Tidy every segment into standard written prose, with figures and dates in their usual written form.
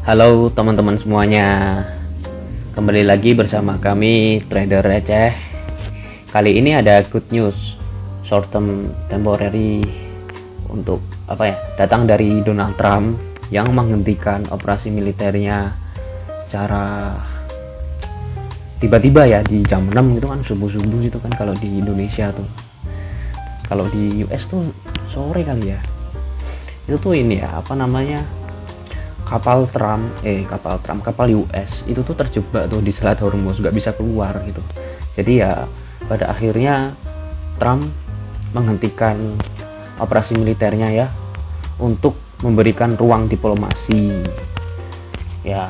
Halo teman-teman semuanya, kembali lagi bersama kami Trader Receh. Kali ini ada good news, short term temporary untuk datang dari Donald Trump yang menghentikan operasi militernya secara tiba-tiba ya di jam 6 gitu kan, subuh-subuh gitu kan kalau di Indonesia tuh. Kalau di US tuh sore kali ya. Itu tuh ini ya, kapal US itu tuh terjebak tuh di Selat Hormuz, nggak bisa keluar gitu. Jadi ya pada akhirnya Trump menghentikan operasi militernya ya untuk memberikan ruang diplomasi. Ya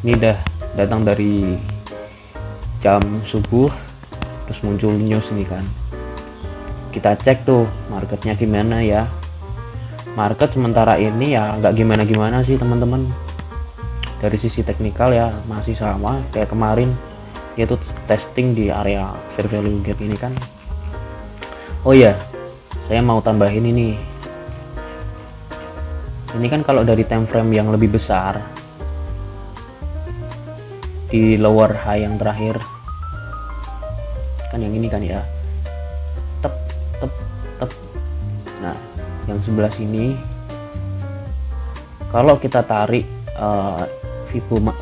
ini dah datang dari jam subuh, terus muncul news ini kan. Kita cek tuh marketnya gimana ya. Market sementara ini ya nggak gimana-gimana sih teman-teman. Dari sisi teknikal ya masih sama kayak kemarin, yaitu testing di area fair value gap ini kan. Oh ya, saya mau tambahin ini kan kalau dari time frame yang lebih besar, di lower high yang terakhir kan yang ini kan ya, tep. Nah yang sebelah sini kalau kita tarik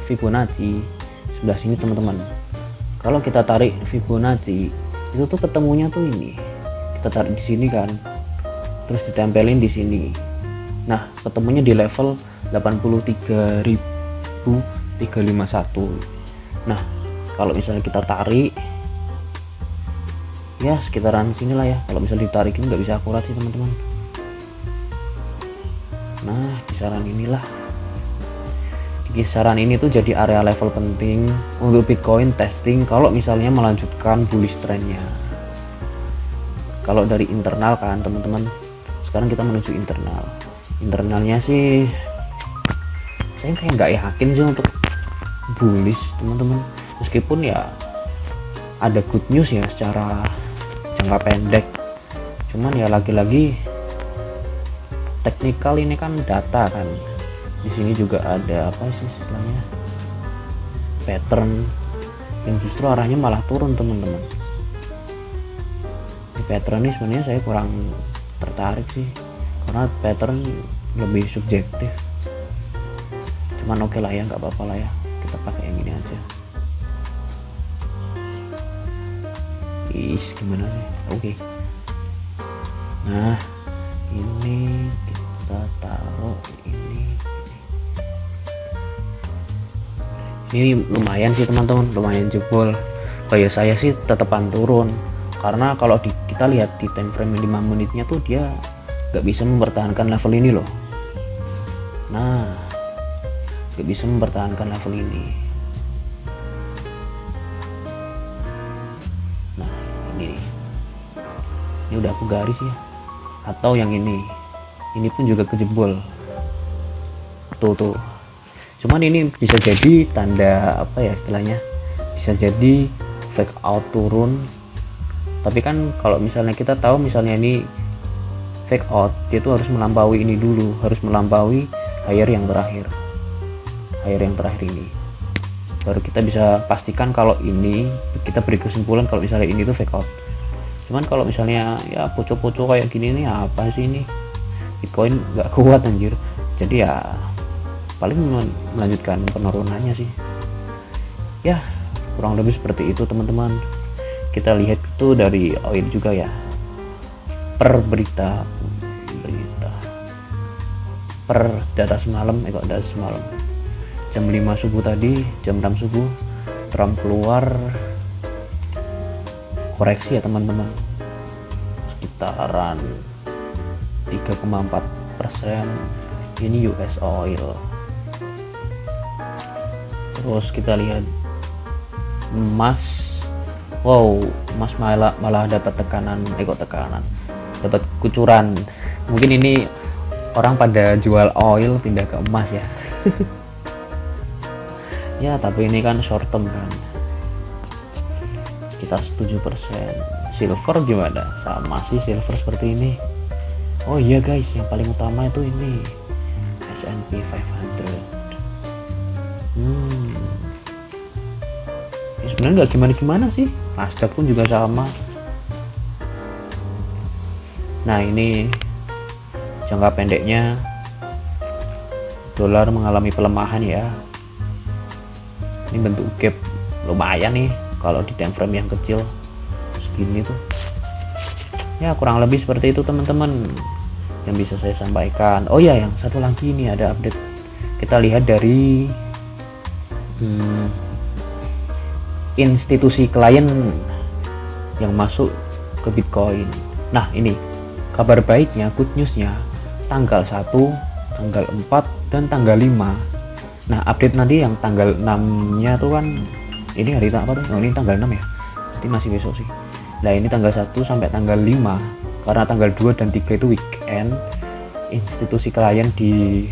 Fibonacci sebelah sini teman-teman, kalau kita tarik Fibonacci itu tuh ketemunya tuh ini, kita tarik di sini kan, terus ditempelin di sini. Nah ketemunya di level 83.351. Nah kalau misalnya kita tarik ya sekitaran sinilah ya, kalau misalnya ditarikin nggak bisa akurat sih teman-teman. Nah kisaran inilah, di kisaran ini tuh jadi area level penting untuk Bitcoin testing kalau misalnya melanjutkan bullish trendnya. Kalau dari internal kan teman-teman, sekarang kita menuju internalnya sih saya kayak nggak yakin sih untuk bullish teman-teman, meskipun ya ada good news ya secara jangka pendek, cuman ya lagi-lagi teknikal ini kan data kan. Di sini juga ada apa sih istilahnya, pattern yang justru arahnya malah turun teman-teman. Di pattern ini sebenarnya saya kurang tertarik sih, karena pattern lebih subjektif. Cuman oke lah ya, nggak apa-apa lah ya, kita pakai yang ini aja. Gimana sih? Oke. Nah ini kita taruh ini lumayan sih teman-teman, lumayan jebol. Kayak saya sih tetepan turun, karena kalau kita lihat di time frame 5 menitnya tuh dia nggak bisa mempertahankan level ini loh. Nah nggak bisa mempertahankan level ini. Nah ini udah aku garis ya, atau yang ini pun juga kejebol tuh. Cuman ini bisa jadi tanda apa ya istilahnya, bisa jadi fake out turun. Tapi kan kalau misalnya kita tahu misalnya ini fake out, dia tuh harus melampaui ini dulu, harus melampaui higher yang terakhir ini, baru kita bisa pastikan kalau ini, kita beri kesimpulan kalau misalnya ini tuh fake out. Cuman kalau misalnya ya poco-poco kayak gini nih, apa sih ini, Bitcoin nggak kuat anjir. Jadi ya paling melanjutkan penurunannya sih ya, kurang lebih seperti itu teman-teman. Kita lihat itu dari oil juga ya, per berita per data semalam, data semalam jam 5 subuh tadi, jam 6 subuh Trump keluar koreksi ya teman-teman, sekitaran 3,4% ini US oil. Terus kita lihat emas, emas malah dapat tekanan, dapat kucuran. Mungkin ini orang pada jual oil pindah ke emas ya. Ya tapi ini kan short term kan, kita 7%. Silver gimana? Sama sih silver seperti ini. Oh iya guys, yang paling utama itu ini S&P SP 500. Ya sebenarnya nggak gimana-gimana sih, Nasdaq pun juga sama. Nah ini jangka pendeknya dolar mengalami pelemahan ya. Ini bentuk gap lumayan nih kalau di time frame yang kecil segini tuh. Ya kurang lebih seperti itu teman-teman yang bisa saya sampaikan. Oh ya, yang satu lagi ini ada update. Kita lihat dari institusi klien yang masuk ke Bitcoin. Nah ini kabar baiknya, good newsnya, tanggal 1, tanggal 4, dan tanggal 5. Nah update nanti yang tanggal 6 nya tuh kan, ini hari apa tuh? Oh, ini tanggal 6 ya, ini masih besok sih. Nah ini tanggal 1 sampai tanggal 5, karena tanggal 2 dan 3 itu weekend, institusi klien di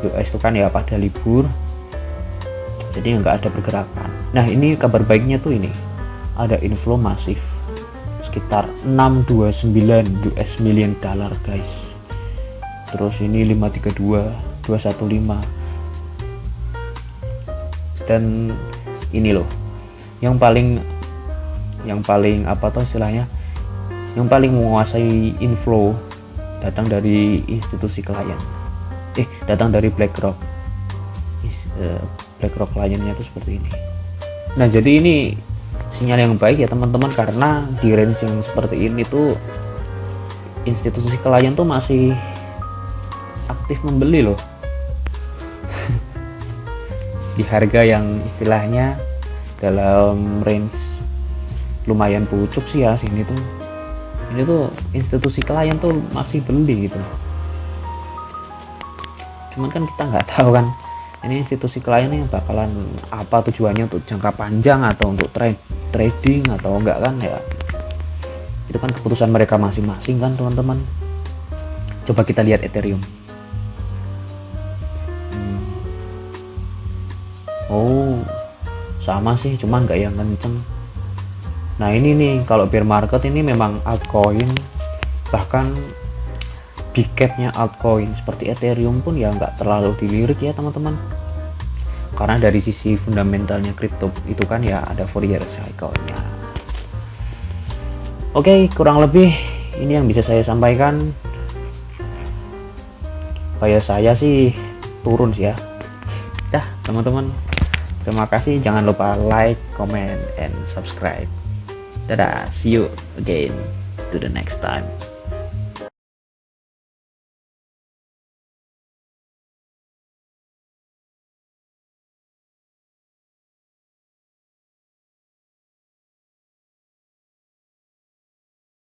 US itu kan ya pada libur, jadi nggak ada pergerakan. Nah ini kabar baiknya tuh ini, ada inflow masif sekitar 629 US million dollar guys. Terus ini 532, 215, dan ini loh yang paling apa tuh istilahnya, yang paling menguasai inflow datang dari institusi klien, datang dari BlackRock. BlackRock kliennya itu seperti ini. Nah jadi ini sinyal yang baik ya teman-teman, karena di range yang seperti ini tuh institusi klien tuh masih aktif membeli loh di harga yang istilahnya dalam range lumayan pucuk sih ya sini tuh. Ini tuh institusi klien tuh masih beli gitu. Cuman kan kita nggak tahu kan ini institusi klien yang bakalan apa tujuannya, untuk jangka panjang atau untuk trading atau enggak kan ya. Itu kan keputusan mereka masing-masing kan teman-teman. Coba kita lihat Ethereum. Oh sama sih, cuma nggak yang kenceng. Nah ini nih, kalau bear market ini memang altcoin, bahkan big capnya altcoin seperti Ethereum pun ya nggak terlalu dilirik ya teman-teman, karena dari sisi fundamentalnya kripto itu kan ya ada Fourier cycle-nya. Oke, kurang lebih ini yang bisa saya sampaikan. Kayak saya sih turun sih ya. Dah teman-teman, terima kasih, jangan lupa like, comment, and subscribe. Dadah, see you again to the next time.